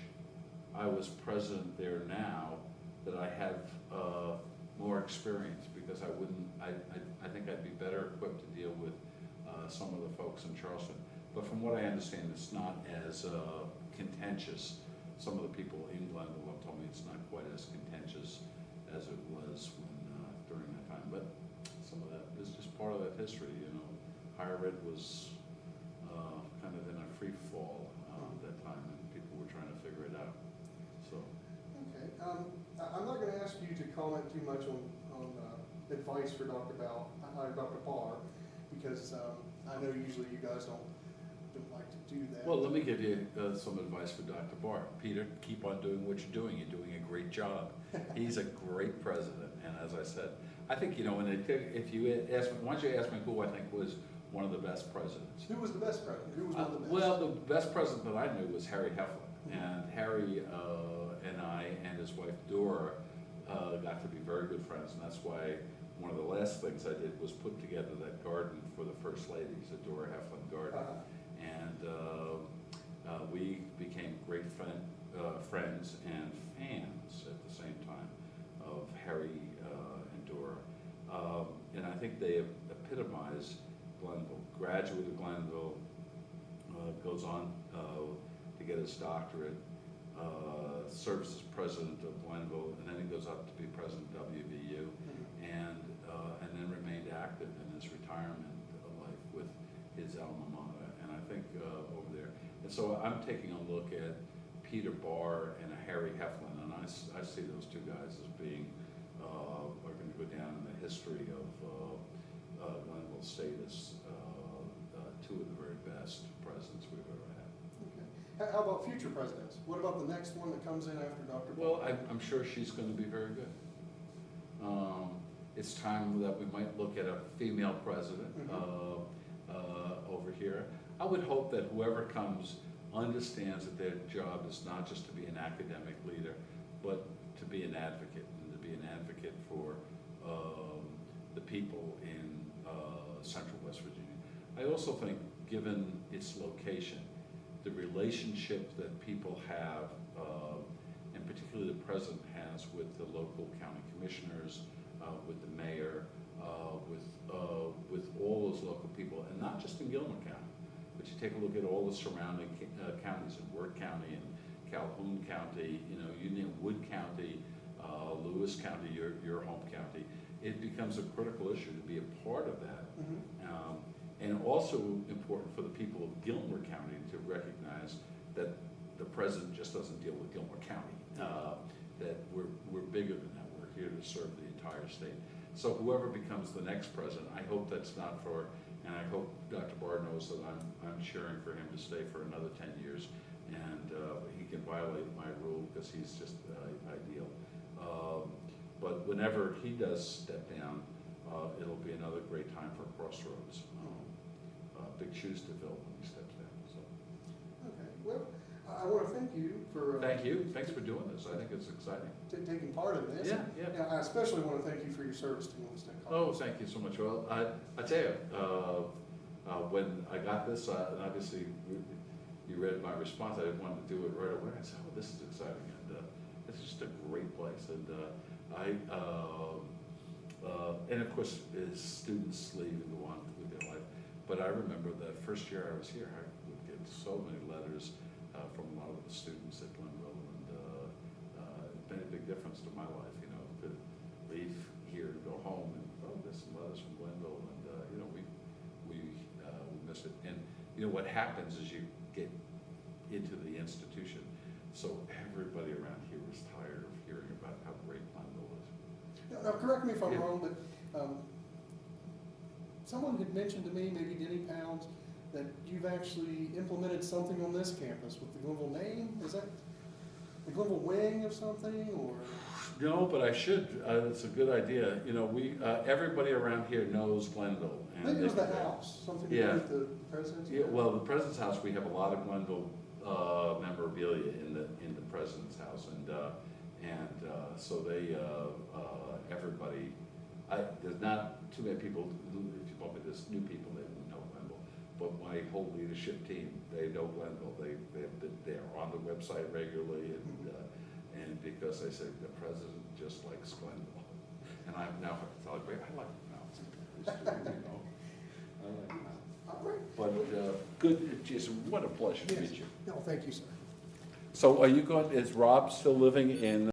I was president there now, that I have more experience, because I think I'd be better equipped to deal with some of the folks in Charleston. But from what I understand, it's not as contentious. Some of the people in Glenville have told me it's not quite as contentious as it was during that time. But some of that is just part of that history, you know. Higher ed was kind of in a free fall at that time, and people were trying to figure it out. So. Okay, I'm not gonna ask you to comment too much on advice for Dr. Parr, because I know usually you guys don't like to do that. Well, let me give you some advice for Dr. Parr. Peter, keep on doing what you're doing. You're doing a great job. He's a great president, and as I said, I think, you know, if you ask me, once you ask me who I think was one of the best presidents. Who was the best president? Who was one of the best? Well, the best president that I knew was Harry Heflin, and Harry and I and his wife Dora got to be very good friends, and that's why one of the last things I did was put together that garden for the First Ladies, the Dora Heflin Garden. And we became great friends and fans at the same time of Harry and Dora. And I think they epitomize Glenville. Graduate of Glenville, goes on to get his doctorate, serves as president of Glenville, and then he goes up to be president of WVU, and then remained active in his retirement life with his alma mater. And I think over there, and so I'm taking a look at Peter Barr and Harry Heflin, and I see those two guys as being are going to go down in the history of Glenville State as two of the very best presidents we've ever had. Okay. How about future presidents? What about the next one that comes in after Dr. Well, I'm sure she's going to be very good. It's time that we might look at a female president over here. I would hope that whoever comes understands that their job is not just to be an academic leader, but to be an advocate, and to be an advocate for the people in central West Virginia. I also think, given its location, the relationship that people have, and particularly the president has with the local county commissioners, with the mayor, with all those local people, and not just in Gilmer County, but you take a look at all the surrounding counties in Worth County and Calhoun County, you name Wood County, Lewis County, your home county. It becomes a critical issue to be a part of that. And also important for the people of Gilmer County to recognize that the president just doesn't deal with Gilmer County, that we're bigger than that. We're here to serve the entire state. So whoever becomes the next president, I hope that's not for, and I hope Dr. Barr knows that I'm cheering for him to stay for another 10 years, and he can violate my rule because he's just ideal. But whenever he does step down, it'll be another great time for Crossroads. Big shoes to fill when he steps down. So. Okay. Well, I want to thank you for. Thank you. Thanks for doing this. I think it's exciting. Taking part in this. Yeah, yeah. And I especially want to thank you for your service to Glenville State Oh, College. thank you so much. Well, I tell you, when I got this, and obviously you read my response, I didn't want to do it right away. I said, oh, this is exciting, and it's just a great place. And and of course, as students leave and go on with their life. But I remember that first year I was here, I would get so many letters from a lot of the students at Glenville, and it made a big difference to my life, to leave here and go home, and there's some letters from Glenville, and we miss it. And what happens is you get into the institution, so everybody around here is tired of hearing about how great Glenville is. Now, correct me if I'm Yeah. wrong, but someone had mentioned to me, maybe Denny Pounds, that you've actually implemented something on this campus with the Glenville name. Is that the Glenville wing of something, or? No, but I should. It's a good idea. Everybody around here knows Glenville. And Maybe it was the house, something to Yeah. do with the president's. Yeah, well, the president's house, we have a lot of Glenville memorabilia in the president's house, and so they everybody. There's not too many people. If you bump into new people, they won't know Glenville. But my whole leadership team, they know Glenville. They're on the website regularly, and because they say the president just likes Glenville, and I now have to tell everybody I like Mount. I like Mount. All right. But good, Jason. What a pleasure to Yes. meet you. No, thank you, sir. So, are you going? Is Rob still living in?